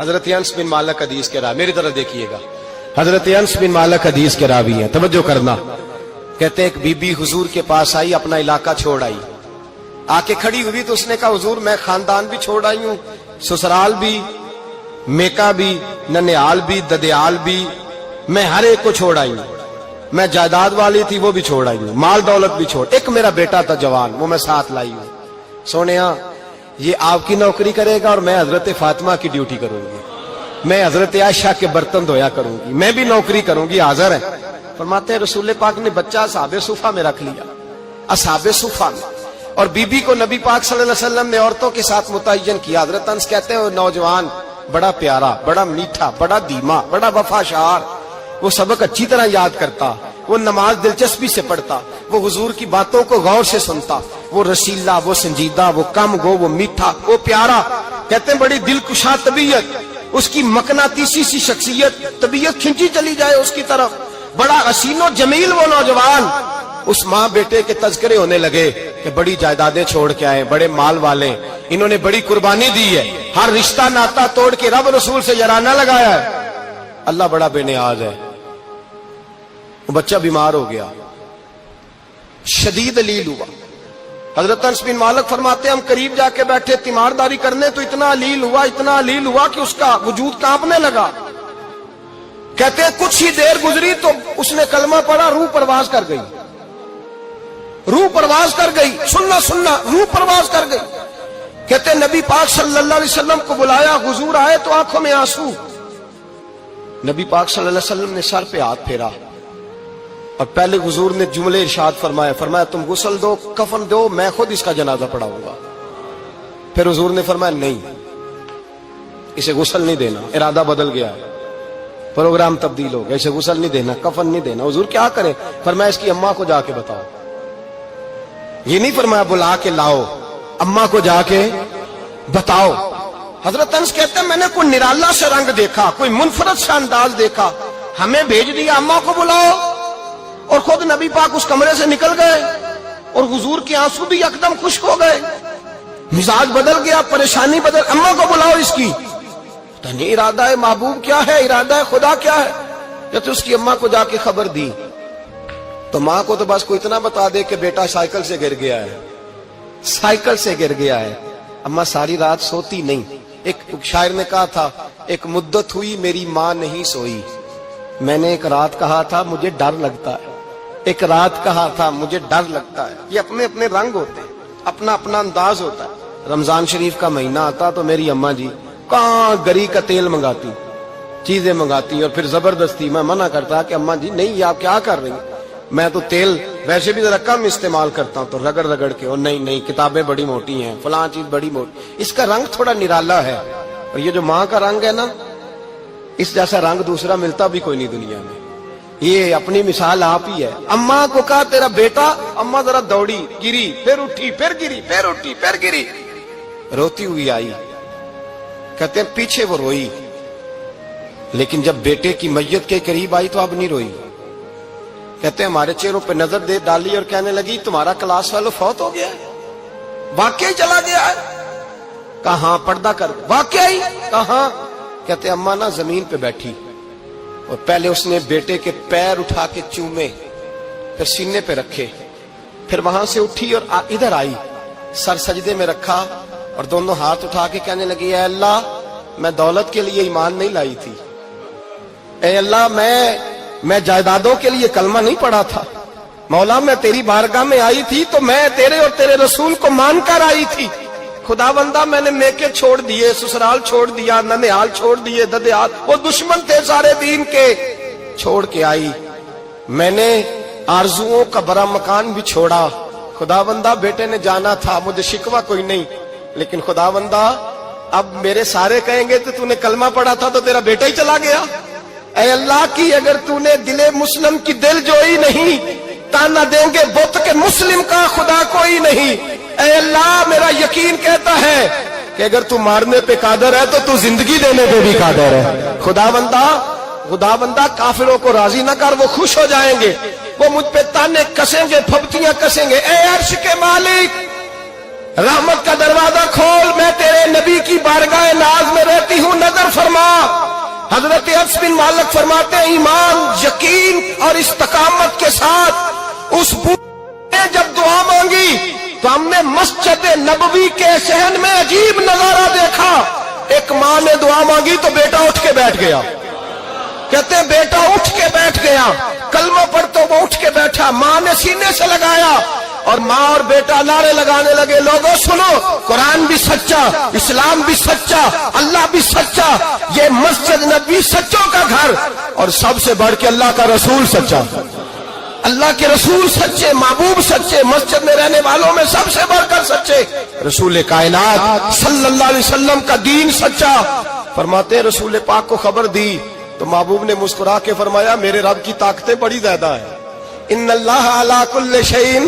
حضرت انس بن مالک حدیث کے راوی، میری طرف دیکھیے گا، حضرت انس بن مالک حدیث کے راوی ہیں، توجہ کرنا۔ کہتے ہیں ایک بی بی حضور کے پاس آئی، اپنا علاقہ چھوڑ آئی، آ کے کھڑی ہوئی تو اس نے کہا حضور میں خاندان بھی چھوڑ آئی ہوں، سسرال بھی، میکا بھی، ننیال بھی، ددیال بھی، میں ہر ایک کو چھوڑ آئی ہوں، میں جائیداد والی تھی وہ بھی چھوڑ آئی ہوں، مال دولت بھی چھوڑ، ایک میرا بیٹا تھا جوان وہ میں ساتھ لائی ہوں۔ سونیا یہ آپ کی نوکری کرے گا اور میں حضرت فاطمہ کی ڈیوٹی کروں گی، میں حضرت عائشہ کے برتن دھویا کروں گی، میں بھی نوکری کروں گی، حاضر ہے۔ فرماتے ہیں رسول پاک نے بچہ اصحاب صفہ میں رکھ لیا، اصحاب صفہ میں، اور بی بی کو نبی پاک صلی اللہ علیہ وسلم نے عورتوں کے ساتھ متعین کیا۔ حضرت انس کہتے ہیں وہ نوجوان بڑا پیارا، بڑا میٹھا، بڑا دھیما، بڑا وفاشار، وہ سبق اچھی طرح یاد کرتا، وہ نماز دلچسپی سے پڑھتا، وہ حضور کی باتوں کو غور سے سنتا، وہ رسیلا، وہ سنجیدہ، وہ کم گو، وہ میٹھا، وہ پیارا۔ کہتے ہیں بڑی دلکشا طبیعت، اس کی مقناطیسی سی شخصیت، طبیعت کھنچی چلی جائے اس کی طرف، بڑا حسین و جمیل وہ نوجوان۔ اس ماں بیٹے کے تذکرے ہونے لگے کہ بڑی جائیدادیں چھوڑ کے آئے، بڑے مال والے، انہوں نے بڑی قربانی دی ہے، ہر رشتہ ناتا توڑ کے رب رسول سے یارانہ لگایا ہے، اللہ بڑا بے نیاز ہے۔ وہ بچہ بیمار ہو گیا، شدید علیل ہوا۔ حضرت انس بن مالک فرماتے ہیں ہم قریب جا کے بیٹھے تیمارداری کرنے تو اتنا علیل ہوا کہ اس کا وجود کانپنے لگا۔ کہتے ہیں کچھ ہی دیر گزری تو اس نے کلمہ پڑھا، روح پرواز کر گئی، روح پرواز کر گئی، سننا روح پرواز کر گئی۔ کہتے ہیں نبی پاک صلی اللہ علیہ وسلم کو بلایا، حضور آئے تو آنکھوں میں آنسو۔ نبی پاک صلی اللہ علیہ وسلم نے سر پہ ہاتھ پھیرا اور پہلے حضور نے جملے ارشاد فرمایا تم غسل دو، کفن دو، میں خود اس کا جنازہ پڑھاؤں گا۔ پھر حضور نے فرمایا نہیں، اسے غسل نہیں دینا، ارادہ بدل گیا ہے، پروگرام تبدیل ہو گیا، اسے غسل نہیں دینا، کفن نہیں دینا۔ حضور کیا کرے؟ فرمایا اس کی اماں کو جا کے بتاؤ۔ یہ نہیں فرمایا بلا کے لاؤ، اماں کو جا کے بتاؤ۔ حضرت انس کہتے ہیں میں نے کوئی نرالا سے رنگ دیکھا، کوئی منفرد سا انداز دیکھا، ہمیں بھیج دیا اماں کو بلاؤ، اور خود نبی پاک اس کمرے سے نکل گئے اور حضور کے آنسو بھی یکدم خشک ہو گئے، مزاج بدل گیا، پریشانی بدل، اماں کو بلاؤ اس کی۔ پتہ نہیں ارادہ ہے محبوب کیا ہے، ارادہ ہے خدا کیا ہے۔ جب اس کی اماں کو جا کے خبر دی تو ماں کو تو بس کوئی اتنا بتا دے کہ بیٹا سائیکل سے گر گیا ہے، سائیکل سے گر گیا ہے۔ اماں ساری رات سوتی نہیں۔ ایک شاعر نے کہا تھا ایک مدت ہوئی میری ماں نہیں سوئی، میں نے ایک رات کہا تھا مجھے ڈر لگتا ہے، ایک رات کہا تھا مجھے ڈر لگتا ہے۔ یہ اپنے اپنے رنگ ہوتے ہیں، اپنا اپنا انداز ہوتا ہے۔ رمضان شریف کا مہینہ آتا تو میری اماں جی کہاں گری کا تیل منگاتی، چیزیں منگاتی، اور پھر زبردستی میں منع کرتا کہ اماں جی نہیں یہ آپ کیا کر رہی ہیں، میں تو تیل ویسے بھی ذرا کم استعمال کرتا ہوں، تو رگڑ رگڑ کے، اور نہیں کتابیں بڑی موٹی ہیں، فلاں چیز بڑی موٹی، اس کا رنگ تھوڑا نرالا ہے۔ اور یہ جو ماں کا رنگ ہے نا، اس جیسا رنگ دوسرا ملتا بھی کوئی نہیں دنیا میں۔ یہ اپنی مثال آپ ہی ہے۔ اماں کو کہا تیرا بیٹا، اماں ذرا دوڑی، گری، پھر اٹھی، پھر گری، پھر اٹھی، پھر گری، روتی ہوئی آئی۔ کہتے ہیں پیچھے وہ روئی، لیکن جب بیٹے کی میت کے قریب آئی تو اب نہیں روئی۔ کہتے ہیں ہمارے چہروں پہ نظر دے ڈالی اور کہنے لگی تمہارا کلاس فیلو فوت ہو گیا ہے، واقعی چلا گیا ہے؟ کہاں پردہ کر، واقعی کہاں؟ کہتے ہیں اماں نا زمین پہ بیٹھی اور پہلے اس نے بیٹے کے پیر اٹھا کے چومے، پھر سینے پہ رکھے، پھر وہاں سے اٹھی اور ادھر آئی، سر سجدے میں رکھا اور دونوں ہاتھ اٹھا کے کہنے لگی اے اللہ میں دولت کے لیے ایمان نہیں لائی تھی، اے اللہ میں جائیدادوں کے لیے کلمہ نہیں پڑھا تھا، مولا میں تیری بارگاہ میں آئی تھی تو میں تیرے اور تیرے رسول کو مان کر آئی تھی، خدا بندہ میں نے میکے چھوڑ دیے، سسرال چھوڑ دیا، ننیال چھوڑ دیے، ددیال، وہ دشمن تھے سارے دین کے، چھوڑ کے آئی، میں نے آرزوؤں کا بڑا مکان بھی چھوڑا، خدا بندہ بیٹے نے جانا تھا، مجھے شکوہ کوئی نہیں، لیکن خدا بندہ اب میرے سارے کہیں گے تو نے کلمہ پڑھا تھا تو تیرا بیٹا ہی چلا گیا، اے اللہ کی اگر تو نے دل مسلم کی دل جوئی نہیں، تانا دیں گے بت کے مسلم کا خدا کوئی نہیں، اے اللہ میرا یقین کہتا ہے کہ اگر تو مارنے پہ قادر ہے تو زندگی دینے پہ بھی قادر ہے، خدا بندہ کافروں کو راضی نہ کر، وہ خوش ہو جائیں گے، وہ مجھ پہ تانے کسیں گے، پھپتیاں کسیں گے، اے عرش کے مالک رحمت کا دروازہ کھول، میں تیرے نبی کی بارگاہ ناز میں رہتی ہوں، نظر فرما. حضرت انس بن مالک فرماتے ہیں ایمان، یقین اور استقامت کے ساتھ اس بوڑھے نے جب دعا مانگی تو ہم نے مسجد نبوی کے صحن میں عجیب نظارہ دیکھا. ایک ماں نے دعا مانگی تو بیٹا اٹھ کے بیٹھ گیا. کہتے ہیں بیٹا اٹھ کے بیٹھ گیا، کلمہ پڑھ تو وہ اٹھ کے بیٹھا. ماں نے سینے سے لگایا اور ماں اور بیٹا نعرے لگانے لگے، لوگوں سنو، قرآن بھی سچا، اسلام بھی سچا، اللہ بھی سچا، یہ مسجد نبوی سچوں کا گھر، اور سب سے بڑھ کے اللہ کا رسول سچا. اللہ کے رسول سچے، محبوب سچے، مسجد میں رہنے والوں میں سب سے بڑھ کر سچے، رسول کائنات صلی اللہ علیہ وسلم کا دین سچا. فرماتے ہیں رسول پاک کو خبر دی تو محبوب نے مسکرا کے فرمایا میرے رب کی طاقتیں بڑی زیادہ ہیں. ان اللہ علی کل شیء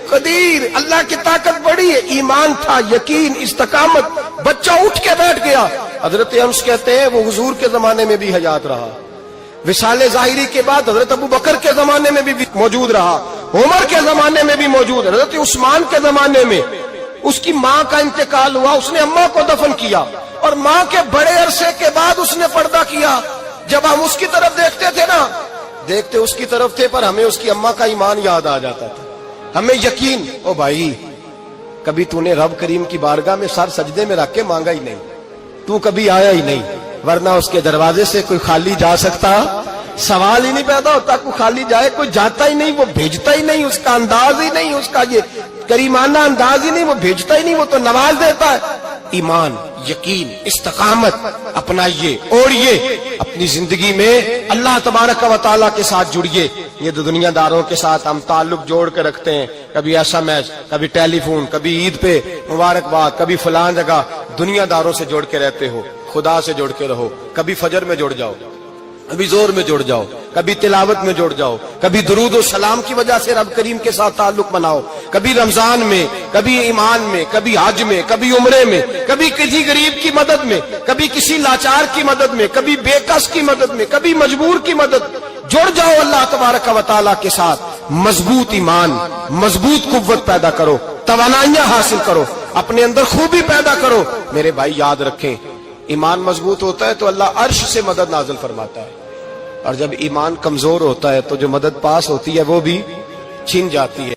قدیر، اللہ کی طاقت بڑی ہے. ایمان تھا، یقین، استقامت. بچہ اٹھ کے بیٹھ گیا. حضرت انس کہتے ہیں وہ حضور کے زمانے میں بھی حیات رہا، وصال ظاہری کے بعد حضرت ابو بکر کے زمانے میں بھی موجود رہا، عمر کے زمانے میں بھی موجود، حضرت عثمان کے زمانے میں. اس کی ماں کا انتقال ہوا، اس نے اماں کو دفن کیا، اور ماں کے بڑے عرصے کے بعد اس نے پردہ کیا. جب ہم اس کی طرف دیکھتے تھے نا، دیکھتے اس کی طرف تھے پر ہمیں اس کی اماں کا ایمان یاد آ جاتا تھا، ہمیں یقین. او بھائی، کبھی تو نے رب کریم کی بارگاہ میں سر سجدے میں رکھ کے مانگا ہی نہیں، تو کبھی آیا ہی نہیں، ورنہ اس کے دروازے سے کوئی خالی جا سکتا؟ سوال ہی نہیں پیدا ہوتا. کوئی خالی جائے، کوئی جاتا ہی نہیں، وہ بھیجتا ہی نہیں، اس کا انداز ہی نہیں، اس کا یہ کریمانہ انداز ہی نہیں، وہ بھیجتا ہی نہیں، وہ تو نواز دیتا ہے. ایمان، یقین، استقامت اپنائیے، اوڑھیے اپنی زندگی میں، اللہ تبارک و تعالیٰ کے ساتھ جڑیے. یہ دنیا داروں کے ساتھ ہم تعلق جوڑ کے رکھتے ہیں، کبھی ایسا میچ، کبھی ٹیلی فون، کبھی عید پہ مبارکباد، کبھی فلان جگہ. دنیا داروں سے جوڑ کے رہتے ہو، خدا سے جوڑ کے رہو. کبھی فجر میں جڑ جاؤ، کبھی زور میں جڑ جاؤ، کبھی تلاوت میں جڑ جاؤ، کبھی درود و سلام کی وجہ سے رب کریم کے ساتھ تعلق بناؤ، کبھی رمضان میں، کبھی ایمان میں، کبھی حج میں، کبھی عمرے میں، کبھی کسی غریب کی مدد میں، کبھی کسی لاچار کی مدد میں، کبھی بے کس کی مدد میں، کبھی مجبور کی مدد. جڑ جاؤ اللہ تبارک و تعالیٰ کے ساتھ. مضبوط ایمان، مضبوط قوت پیدا کرو، توانائیاں حاصل کرو، اپنے اندر خوبی پیدا کرو. میرے بھائی یاد رکھیں، ایمان مضبوط ہوتا ہے تو اللہ عرش سے مدد نازل فرماتا ہے، اور جب ایمان کمزور ہوتا ہے تو جو مدد پاس ہوتی ہے وہ بھی چھن جاتی ہے.